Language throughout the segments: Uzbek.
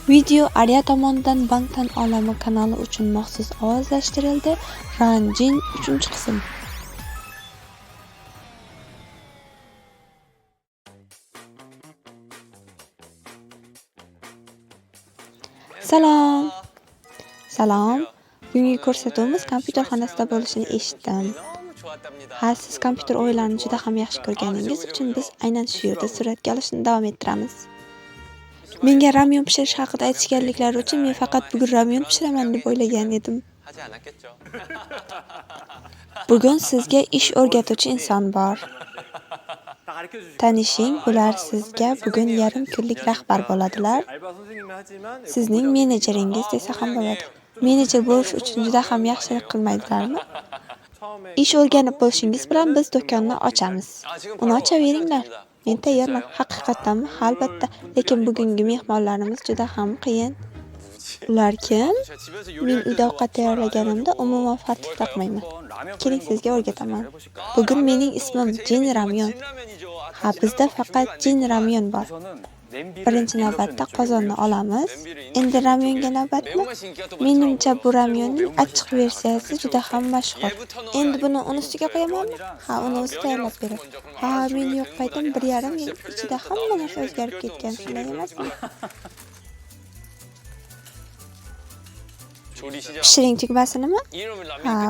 Video Arya tomonidan Bangtan olami kanali uchun maxsus ovozlashtirildi. Ranjin 3-qism. Salom. Bugungi ko'rsatuvimiz kompyuter xonasida bo'lishini eshitdim. Siz kompyuter o'yinlarini juda ham yaxshi ko'rganingiz uchun biz aynan shu yerda suratga olishni davom ettiramiz. Menga ramyon pishirish haqida aytishganliklari uchun men faqat bugun ramyon pishiraman deb o'ylagan edim. Bugun sizga ish o'rgatuvchi inson bor. Tanishing, bular sizga bugun yarim kunlik rahbar bo'ladilar. Sizning menejeringiz desa ham bo'ladi. Menejer bo'lish uchun juda ham yaxshilik qilmaydilarmi? Ish o'rganib bo'lishingiz bilan biz do'konni ochamiz. Uni ochaveringlar. Men tayyorman. Haqiqatdanmi? Albatta. Lekin bugungi mehmonlarimiz juda ham qiyin. Ular kim? Men uyda ovqat tayyorlaganimda umuman fartuq taqmayman. Keling, sizga o'rgataman. Bugun mening ismim Jin Ramyon. Bizda faqat Jin Ramyon bor. Birinchi navbatda qozonni olamiz. Endi ramyonga navbatmi? Menimcha bu ramyonning achchiq versiyasi juda ham mashhur. Endi buni uni ustiga qo'yamanmi? Uni o'zi tayyorlab beradi. Men yo'q paytim 1,5 yil ichida hamma narsa o'zgarib ketgan, shunday emasmi? Pishiring tugmasinimi?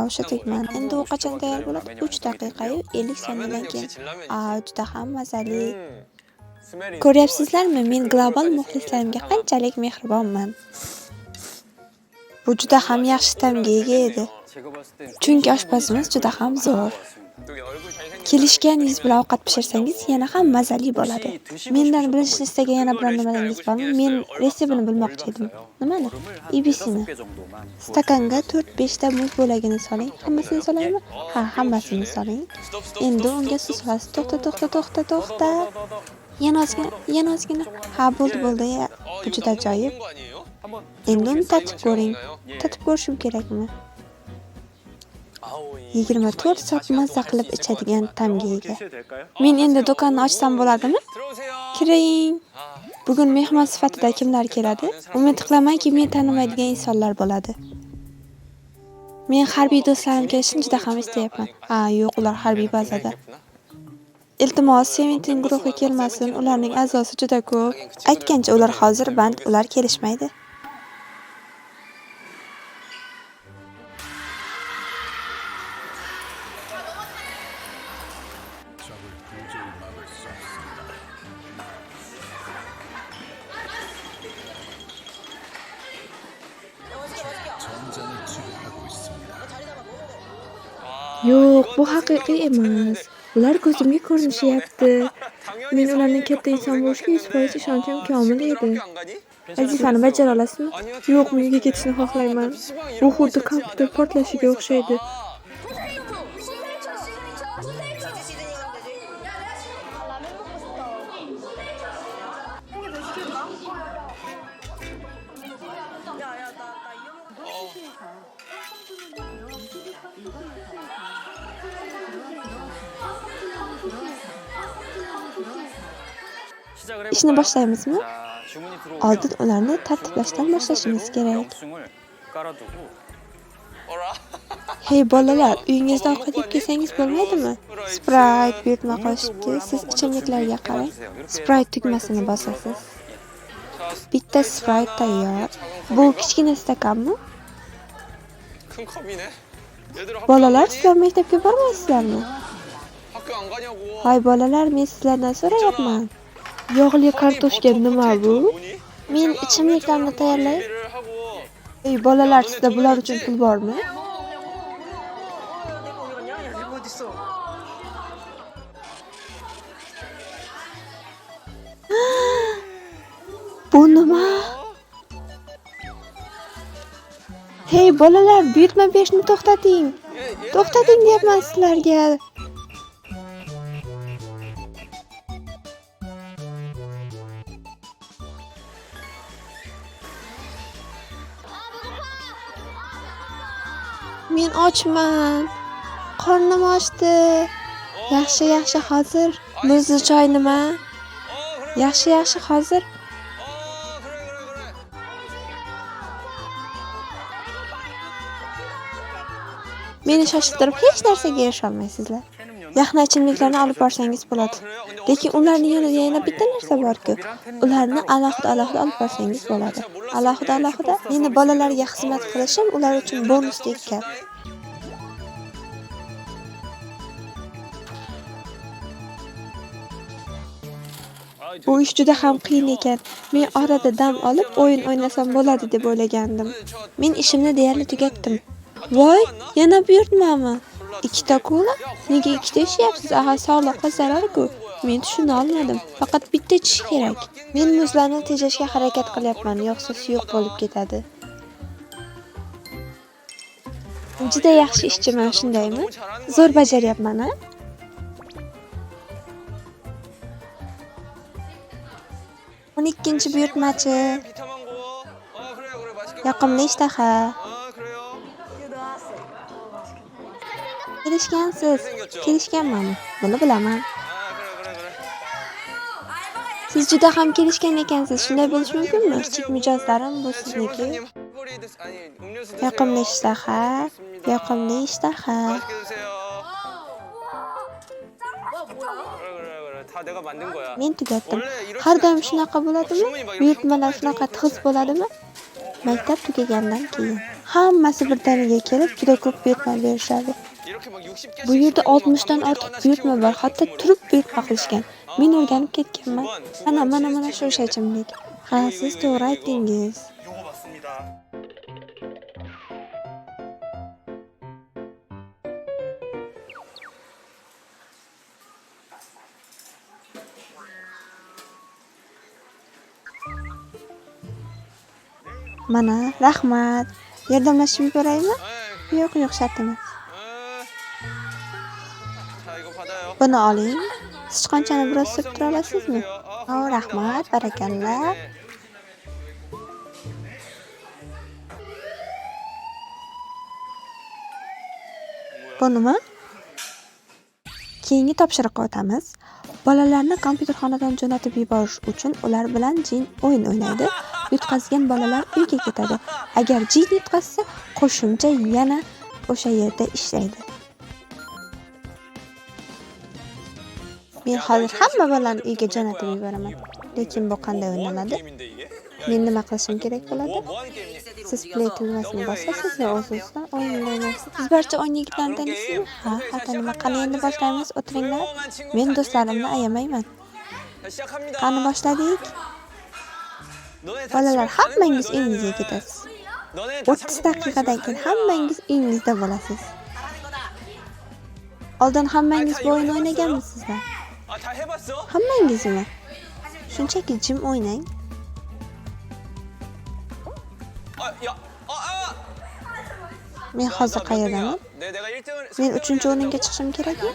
O'sha tugmani. Endi u qachon tayyor bo'ladi? 3 daqiqa-yu 50 soniyadan keyin. Juda ham mazali. Ko'ryapsizlarmi, men global muxlislarimga qanchalik mehribonman. Bu juda ham yaxshi ta'mga ega edi. Chunki oshpazimiz juda ham zo'r. Kelishgan yuz bilan ovqat pishirsangiz yana ham mazali bo'ladi. Mendan bilishni istagan yana bir nimadangiz bormi? Men retseptini bilmoqchi edim. Nimani? EBC'ni. Stakanga 4-5 ta muz bo'lagini soling. Hammasini solaymi? Hammasini soling. Endi unga suv solasiz. To'xta. Yana ozgina. Bo'ldi. Bu juda ajoyib. Endi uni tatib ko'ring. Tatib ko'rishim kerakmi? 24 soat mazza qilib ichadigan ta'mga ega. Men endi do'konni ochsam bo'ladimi? Kiring. Bugun mehmon sifatida kimlar keladi? Umid qilamanki, men tanimaydigan insonlar bo'ladi. Men harbiy do'stlarim kelishini juda ham istayapman. Yo'q, ular harbiy bazada. Iltimos, Seventeen guruhi kelmasin, ularning a'zosi juda ko'p. Aytgancha ular hozir band, ular kelishmaydi. Yo'q, bu haqiqiy emas. Ular ko'zimga ko'rinishyapti. Men ularning katta inson bo'lishiga 100% ishonchim komil edi. Vazifani bajara olasizmi? Yo'q, men uyga ketishni xohlayman. Bu xuddi kompyuter portlashiga o'xshaydi. Ishni boshlaymizmi? Oldin ularni tartiblashdan boshlashimiz kerak. Hey bolalar, uyingizda ovqat yeb kelsangiz bo'lmaydimi? Sprite buyurtma qilishdi. Siz ichimliklarga qarang. Sprite tugmasini bosasiz. Bitta Sprite tayyor. Bu kichkina stakanmi? Bolalar, sizlar maktabga bormaysizlarmi? Hoy bolalar, men sizlardan so'rayapman. Yog'li kartoshka nima bu? Men ichimliklarni tayyorlay. Ey bolalar, sizda bular uchun pul bormi? Bu nima? Hey bolalar, buyurtma berishni to'xtating. To'xtating deyapman sizlarga. Men ochman. Qornim ochdi. Yaxshi hozir. Muzli choy nima? Yaxshi hozir. Meni shoshirtirib hech narsaga erisha olmaysizlar. Yaqin ichimliklarni olib borsangiz bo'ladi. Lekin ularning yonida yana bitta narsa bor-ku. Ularni alohida olib borsangiz bo'ladi. Alohida. Meni bolalarga xizmat qilishim ular uchun bonusdek gap. Bu ish juda ham qiyin ekan. Men orada dam olib o'yin o'ynasam bo'ladi deb o'ylagandim. Men ishimni deyarli tugatdim. Voy, yana buyurtmami? Ikkita kola? Nega ikkita ishyapsiz? Aha, sog'liqqa zarar-ku. Men tushuna olmadim. Faqat bitta ichish kerak. Men muzlarni tejashga harakat qilyapman, yo'qsa suyuq bo'lib ketadi. Juda yaxshi ishchiman, shundaymi? Zo'r bajaryapman, ha? O'n ikkinchi buyurtmachi. Yoqimli ishtaha. Kelishganmanmi? Buni bilaman. Siz juda ham kelishgan ekansiz. Shunday bo'lishi mumkinmi? Kichik mijozlarim bu sizniki. Yoqimli ishtaha. Men tugatdim. Har doim shunaqa bo'ladimi? Buyurtmalar shunaqa tig'iz bo'ladimi? Maktab tugagandan keyin hammasi birdaniga kelib, juda ko'p buyurtma berishadi. Bu yerda 60 dan ortiq buyurtma bor, hatto turib buyurtma qilishgan. Men o'rganib ketganman. Mana shu ichimlik. Ha, siz to'g'ri aytdingiz. Mana, rahmat. Yordamlashib yuboraymi? Yo'q, shart emas. Buni oling. Sichqonchani biroz surib tura olasizmi? Rahmat, barakalla. Bu nima? Keyingi topshiriqqa o'tamiz. Bolalarni kompyuterxonadan jo'natib yuborish uchun ular bilan jin o'yin o'ynaydi. Yutqazgan bolalar uyga ketadi. Agar jin yutqazsa, qo'shimcha yana o'sha yerda ishlaydi. Men hozir hamma bolani uyga jo'natib yuboraman. Lekin bu qanday o'ynaladi? Men nima qilishim kerak bo'ladi? Siz play tugmasini bosasiz va o'zingizdan o'yin o'ynaysiz. Siz barcha o'yin yigitlarni taniysizmi? Ha, nima? Qani endi boshlaymiz, o'tiringlar. Men do'stlarimni ayamayman. Qani boshladik. Bolalar, hammangiz uyingizga ketasiz. 30 daqiqadan keyin hammangiz uyingizda bo'lasiz. Oldin hammangiz bu o'yin o'ynaganmisizlar? Hammangizmi? Shunchaki jim o'ynang. Men hozir qayerdaman? Men 3-o'ringa chiqishim kerakmi?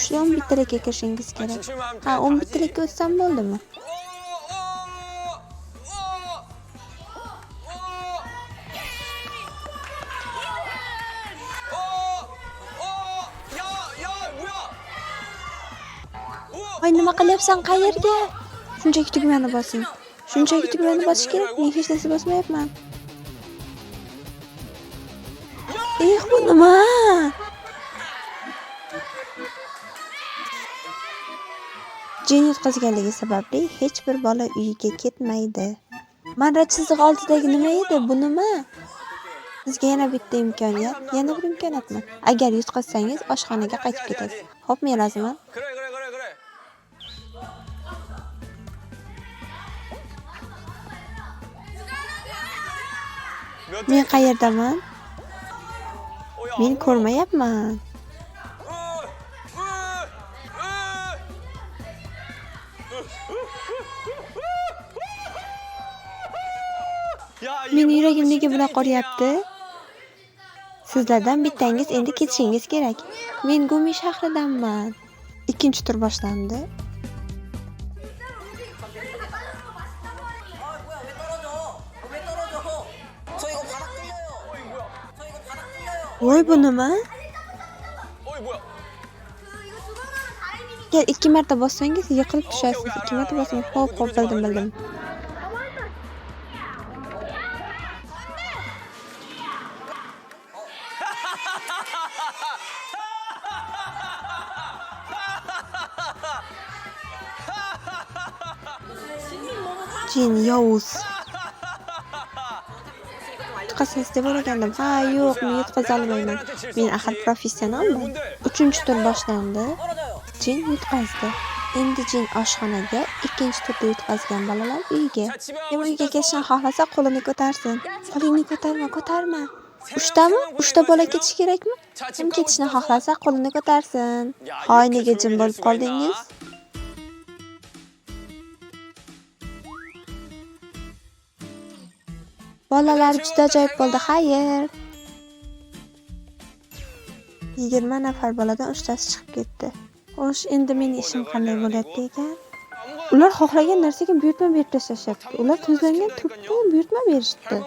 Shu 11-likka kirishingiz kerak. Ha, 11-likka o'tsam bo'ldimi? Voy, nima qilyapsan? Qayerga? Shunchaki tugmani bosing. Shunchaki tugmani bosish kerak. Men hech narsa bosmayapman. Bu nima? Jin yutqazganligi sababli hech bir bola uyiga ketmaydi. Marra chiziq oldidagi nima edi? Bu nima? Sizga yana bitta imkoniyat, yana bir imkoniyatmi? Agar yutqazsangiz, oshxonaga qaytib ketasiz. Xo'p, men roziman. Men qayerdaman? Men ko'rmayapman. Meni yuragim nega bunaqa uryapti? Sizlardan bittangiz endi ketishingiz kerak. Men Gumi shahridanman. Ikkinchi tur boshlandi. Voy, bu nima? Agar 2 marta bossangiz yiqilib tushasiz. 2 marta bosing. Xo'p, bildim. Jin yovuz. Yutqazasiz deb o'ylagandim. Ha, yo'q, men yutqaza olmayman. Men axir professionalman. 3-tur boshlandi. Jin yutqazdi. Endi Jin oshxonaga, 2-turda yutqazgan bolalar uyiga. Kim uyga kelishni xohlasa, qo'lini ko'tarsin. Qo'lingni ko'tarma. 3tami? 3ta bola ketish kerakmi? Kim ketishni xohlasa, qo'lini ko'tarsin. Hoy, nega jim bo'lib qoldingiz? Bolalar juda ajoyib bo'ldi, xayr. 20 nafar boladan 3tasi chiqib ketdi. Xo'sh, endi mening ishim qanday bo'lyapti ekan? Ular xohlagan narsaga buyurtma berib tashlashibdi. Ular tuzlangan turtga buyurtma berishdi.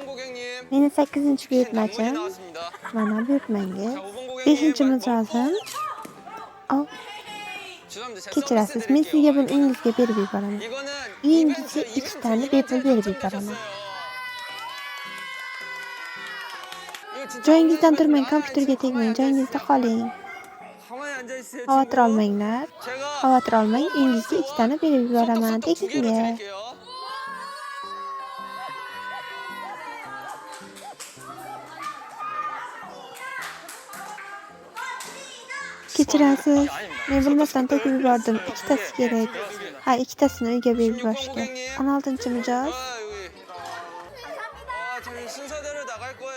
Meni 8-buyurtmachim. Mana buyurtmangiz. 5-mijozim. Al. Kechirasiz, men sizga buni uyingizga berib yuboraman. Uyingizga 2 tani bepul berib yuboraman. Joyingizdan turmang, kompyuterga tegmang, joyingizda qoling. Xavotir olmanglar. Xavotir olmang, uyingizga 2 tani berib yuboraman. Tekinga. Kechirasiz. Men bilmasdan to'kib yubordim. 2tasi kerak. Ha, 2tasini uyga berib yuborishga. 16-mijoz.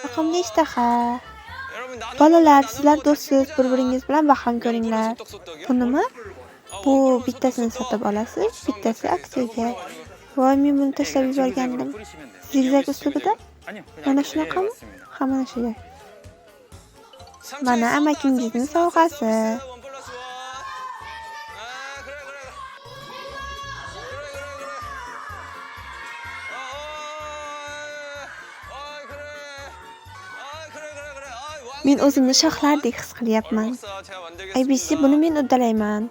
Raqamli ishtaha. Bolalar, sizlar do'stsiz, bir-biringiz bilan baham ko'ringlar. Bunimi? Bu bittasini sotib olasiz, bittasi aksiyaga. Voy, men buni tashlab yuborgandim. Zigzag uslubida? Mana shunaqami? Ha, mana shunday. Mana amakingizning sovg'asi. Men o'zimni shohlardek his qilyapman. ABC buni men uddalayman.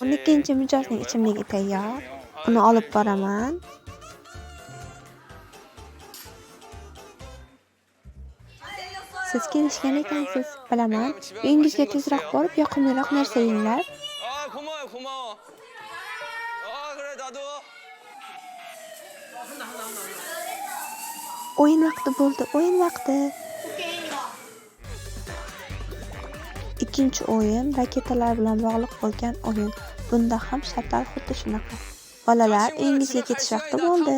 O'n ikkinchi mijozning ichimligi tayyor. Uni olib boraman. Siz kelishgan ekansiz, bilaman. Uyingizga tezroq borib, yoqimliroq narsa yenglar. O'yin vaqti bo'ldi, o'yin vaqti. Ikkinchi o'yin raketalar bilan bog'liq bo'lgan o'yin. Bunda ham shartlar xuddi shunaqa. Bolalar, uyingizga ketish vaqti bo'ldi.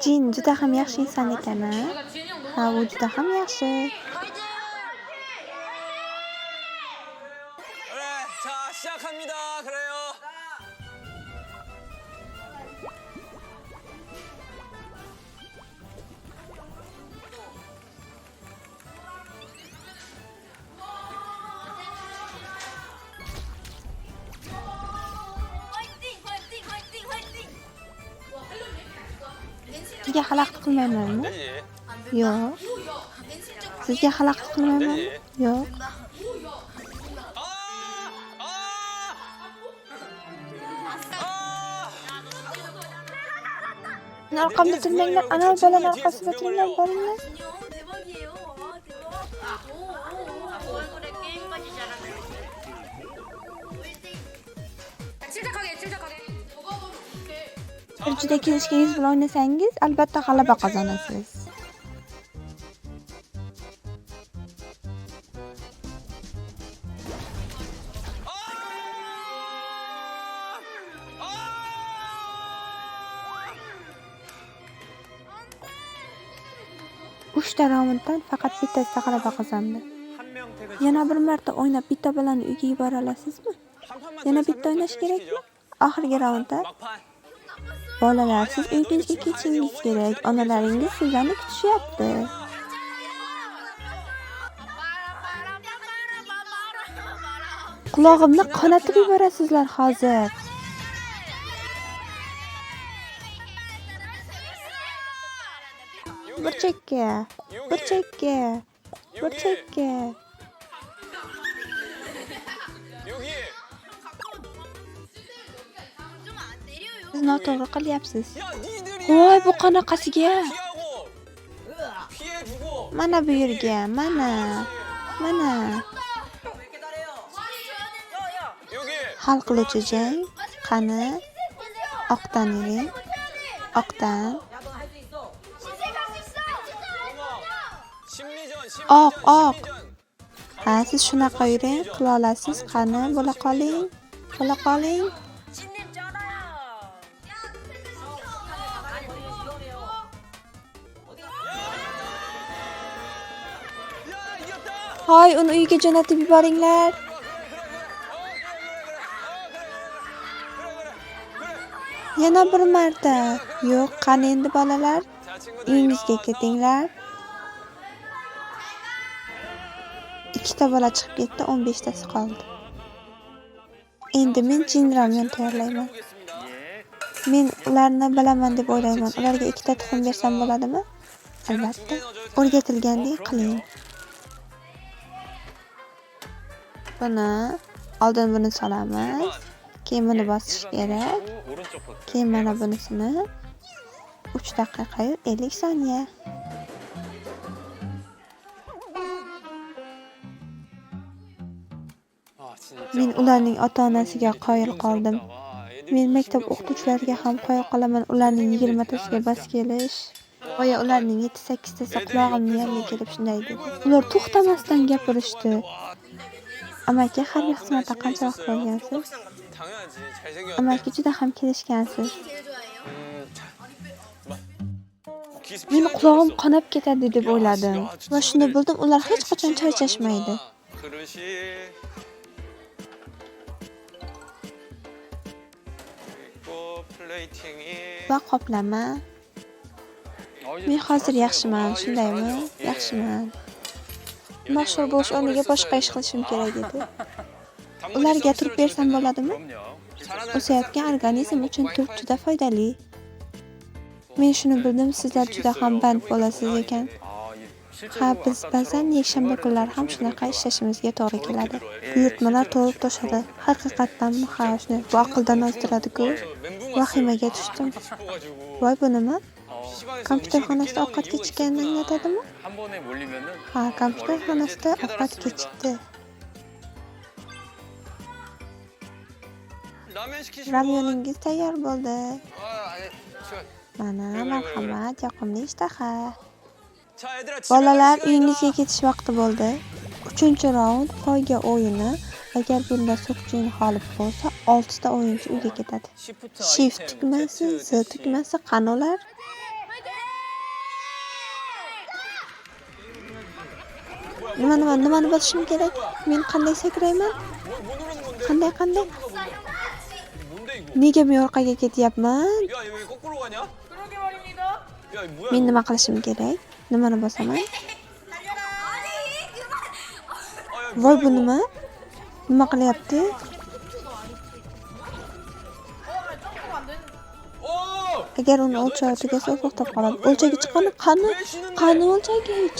Jin juda ham yaxshi inson ekan-a? Ha, u juda ham yaxshi. Sizga xalaqit qilmaymanmi? Yo'q. Sizga xalaqit qilmaymanmi? Yo'q. Orqamda turmanglar, ana bolalar orqasida turinglar, boringlar. Juda kelishganingiz bilan o'ynasangiz, albatta g'alaba qozonasiz. Uchta raunddan faqat bittasida g'alaba qozondi. Yana bir marta o'ynab bitta bolani uyga yubora olasizmi? Yana bitta o'ynash kerakmi? Oxirgi raundda bolalar, siz uyingizga ketishingiz kerak. Onalaringiz sizlarni kutishyapti. Qulog'imni qonatib yuborasizlar hozir. Burchakka. Siz noto'g'ri qilyapsiz. Voy, bu qanaqasiga? Mana bu yerga, mana. Mana hal qiluvchi jang. Qani oqdan yuring. Oqdan. Oq. Ha, siz shunaqa yuring, qila olasiz. Qani bo'la qoling. Hoy, uni uyiga jo'natib yuboringlar. Yana bir marta. Yo'q, qani endi bolalar? Uyingizga ketinglar. 2 ta bola chiqib ketdi, 15 tasi qoldi. Endi men jinramyon tayyorlayman. Men ularni bilaman deb o'ylayman. Ularga 2 ta tuxum bersam bo'ladimi? Albatta. O'rgatilgandek qiling. Oldin buni solamiz. Keyin buni bosish kerak. Keyin mana bunisini 3 daqiqa 50 soniya. Men ularning ota-onasiga qoyil qoldim. Men maktab o'qituvchilariga ham qoyil qolaman. Ularning 20 tasiga bas kelish. Boya ularning 7-8 tasi qulog'imni yangi kelib shunday dedi. Ular to'xtamasdan gapirishdi. Amaki harbiy xizmatda qancha vaqt bo'lgansiz? Amaki juda ham kelishgansiz. Men qulog'im qonab ketadi deb o'yladim. Va shuni bildim, ular hech qachon charchashmaydi. Va qoplama. Men hozir yaxshiman, shundaymi? Yaxshiman. Mashhur bo'lish o'rniga boshqa ish qilishim kerak edi. Ularga turib bersam bo'ladimi? O'sayotgan organizm uchun turib juda foydali. Men shuni bildim, sizlar juda ham band bo'lasiz ekan. Ha, biz ba'zan yakshanba kunlari ham shunaqa ishlashimizga to'g'ri keladi. Buyurtmalar to'lib toshadi. Haqiqatdanmi? Ha, shunday. Bu aqldan ozdiradi-ku. Vahimaga tushdim. Voy, bu nima? Kompyuter xonasida ovqat kechikkanini anglatadimi? Ha, kompyuter xonasida ovqat kechikdi. Ramyoningiz tayyor bo'ldi. Mana, marhamat, yoqimli ishtaha. Bolalar, uyingizga ketish vaqti bo'ldi. 3-raund poyga o'yini. Agar bunda so'qchining g'olib bo'lsa, 6 ta o'yinchi uyga ketadi. Shift tugmasi, Z tugmasi qani ular? Nimani bosishim kerak? Men qanday sakrayman? Qanday? Nega men orqaga ketyapman? Men nima qilishim kerak? Nimani bosaman? Voy, bu nima? Nima qilyapti? Agar uni o'lchav tugasa, to'xtab qoladi. O'lchagich qani o'lchagich?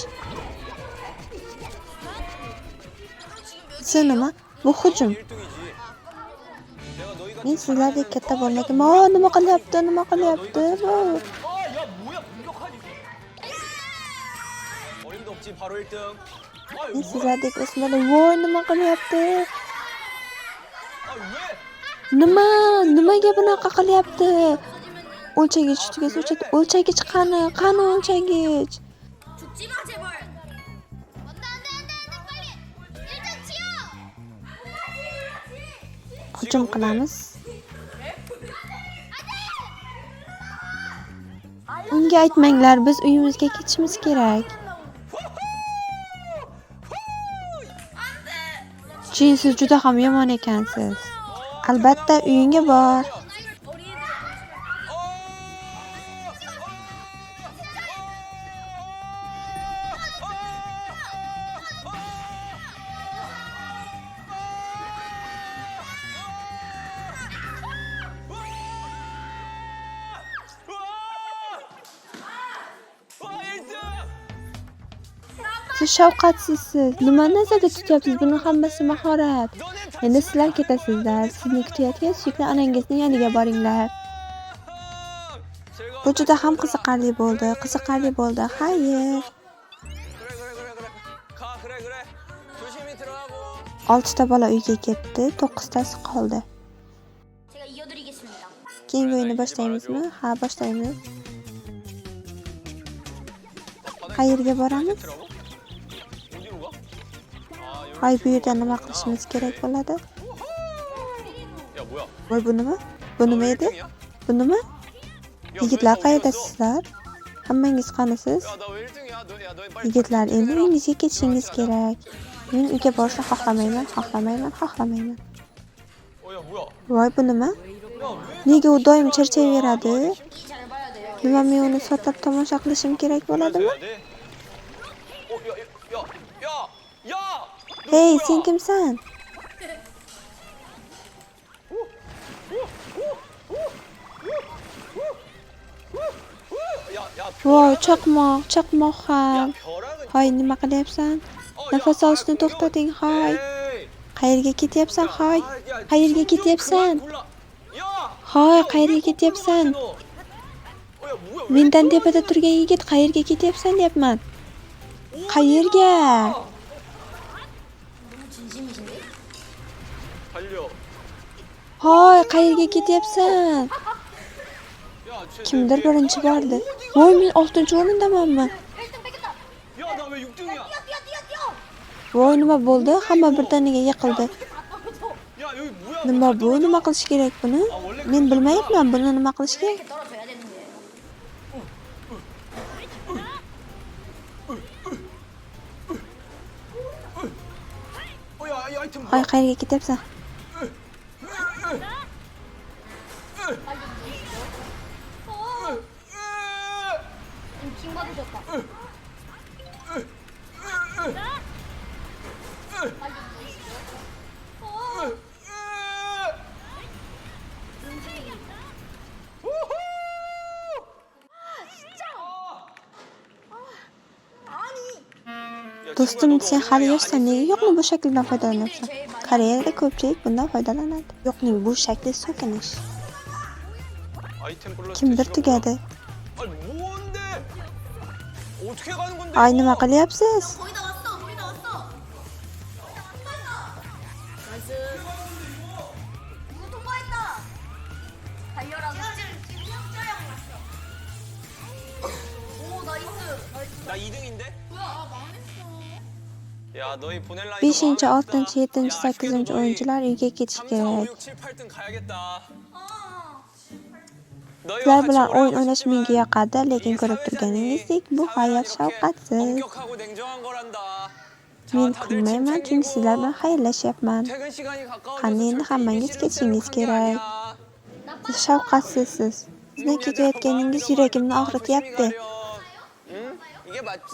Nima? Bu hujum. Men sizlardek katta bo'lmagan. Nima qilyapti? Men sizlardek o'smalar. Voy, nima qilyapti? Nimaga bunaqa qilyapti? O'lchagich tugasa, o'lchagich qani o'lchagich? Hujum qilamiz. Unga aytmanglar, biz uyimizga ketishimiz kerak. Siz juda ham yomon ekansiz. Albatta, uyingga bor. Siz shafqatsizsiz. Nimani nazarda tutyapsiz? Buni hammasi mahorat. Endi sizlar ketasizlar. Sizni kutayotgan suyukli onangizning yoniga boringlar. Bu juda ham qiziqarli bo'ldi. Xayr. 6 ta bola uyga ketdi, 9 tasi qoldi. Keyingi o'yinni boshlaymizmi? Ha, boshlaymiz. Qayerga boramiz? Voy, bu yerda nima qilishimiz kerak bo'ladi? Voy, bu nima? Bu nima edi? Bu nima? Yigitlar qayerdasizlar? Hammangiz qanisiz? Yigitlar, endi uyingizga ketishingiz kerak. Men uyga borishni xohlamayman. Voy, bu nima? Nega u doim charchayveradi? Nima, men uni sotlab tomosha qilishim kerak bo'ladimi? Hey, sen kimsan? Voy, chaqmoq ham. Hoy, nima qilyapsan? Nafas olishni to'xtating, hoy. Qayerga ketyapsan, hoy? Qayerga ketyapsan? Hoy, qayerga ketyapsan? Mendan tepada turgan yigit, qayerga ketyapsan deyapman. Qayerga? Hoy, qayerga ketyapsan? Kimdir birinchi bordi. Voy, men 6-o'rindamanmi? Voy, nima bo'ldi? Hamma birdaniga yiqildi. Nima bu? Nima qilish kerak buni? Men bilmayapman buni nima qilish kerak. Hoy, qayerga ketyapsan? Do'stim, sen hali yoshsan, nega yo'qni bu shakldan foydalanyapsan? Koreyada ko'pchilik bundan foydalanadi. Yo'qning bu shakli so'kinish. Kimdir tugadi. Ay, nima qilyapsiz? 나 2등인데? 5, 6, 7, 8 o'yinchilar uyga ketishi kerak. 6, 7, 8등 가야겠다. Sizlar bilan o'yin o'ynash menga yoqadi, lekin ko'rib turganingizdek, bu hayot shafqatsiz. 엄격하고 냉정한 거란다. Men kulmayman, chunki sizlar bilan xayrlashyapman. 퇴근 시간이 Qani endi hammangiz ketishingiz kerak. Siz shafqatsizsiz. Sizning ketayotganingiz yuragimni og'rityapti. 이게 맞지.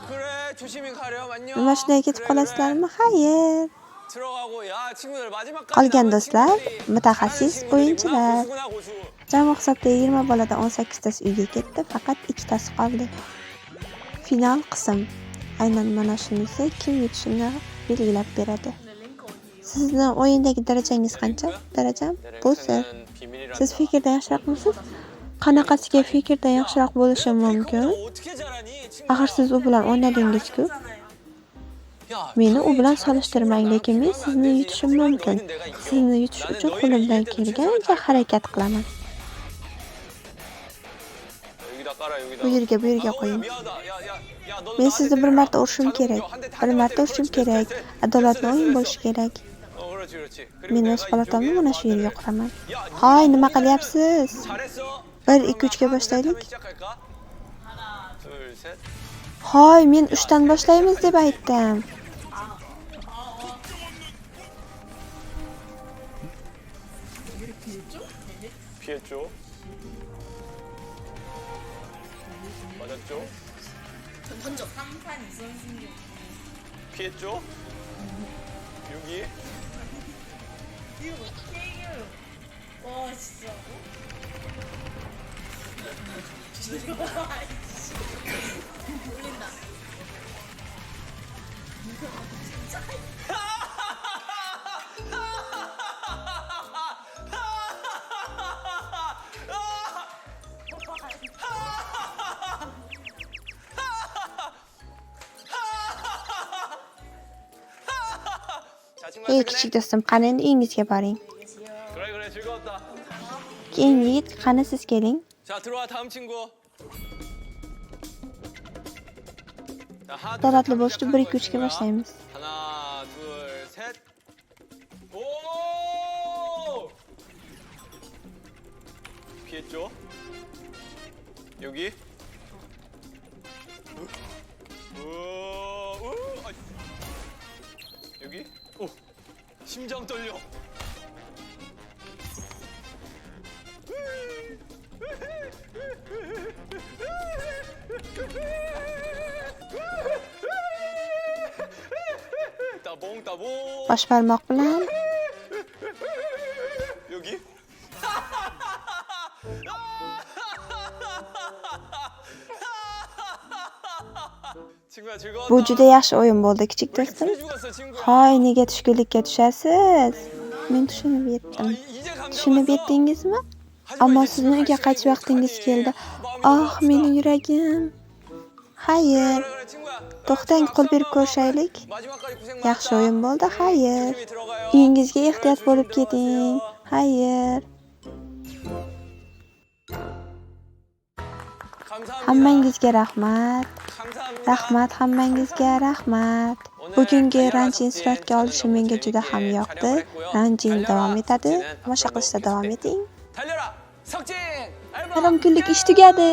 그래, 조심히 가렴. 안녕. Nima shunday ketib qolasizlarmi? Xayr. 들어가고 야, 친구들 마지막까지 Qolgan do'stlar, mutaxassis o'yinchilar. Jami hisobda 20 boladan 18 tasi uyga ketdi, faqat 2 tasi qoldi. Final qism. Aynan mana shunisi kim yutishini belgilab beradi. Sizning o'yindagi darajangiz qancha? Darajam bu siz fikrdan yaxshiroqmisiz? Qanaqasiga fikrdan yaxshiroq bo'lishi mumkin? Axir siz u bilan o'ynadingiz-ku. Meni u bilan solishtirmang, lekin men sizni yutishim mumkin. Sizni yutish uchun qo'limdan kelgancha harakat qilaman. Bu yerga qo'ying. Men sizni bir marta urishim kerak. Adolatli o'yin bo'lishi kerak. Men o'z palatamni mana shu yerga quraman. Hoy, nima qilyapsiz? 1, 2, 3 ga boshlaylik. Hoy, men 3 dan boshlaymiz deb aytdim. 피했죠. 맞았죠. 먼저 3판 2선승 피했죠. 6이. 이거 어떻게 이겨요? 와 진짜. 울린다. Ey kichik do'stim, qani endi uyingizga boring. 그래 즐거웠다. Keyin yigit, qani siz keling. 자 들어와 다음 친구. 자, 하나, 둘, Dalatli 셋, bo'lishda 시작하는 1 2 거야, 3ga 친구야. boshlaymiz. 하나 둘 셋. 오! 피했죠? 여기. 아이. 여기. 오. 심장 떨려. 따봉. Bosh barmoq bilan 여기. 친구야 즐거웠다. bu juda yaxshi o'yin bo'ldi, kichik do'stim. 죽었어 친구야. Hoy, nega tushkunlikka tushasiz? Men tushunib yetdim. 이제 감정 Tushunib 왔어. yetdingizmi? Ammo sizni uyga qaytish vaqtingiz keldi. Oh, mening yuragim. Xayr. 그래 친구야. To'xtang, qo'l berib ko'rishaylik. 마지막까지 고생 Yaxshi 많았다. o'yin bo'ldi. Xayr. 조심히 들어가요. Uyingizga ehtiyot bo'lib keting. Xayr. 감사합니다. Hammangizga rahmat. 감사합니다. Rahmat, hammangizga rahmat. Bugungi ranjin suratga olishim menga juda ham yoqdi. Ranjin davom etadi. Tomosha qilishda davom eting. 달려라. 석진. 알바. Yarim kunlik ish tugadi.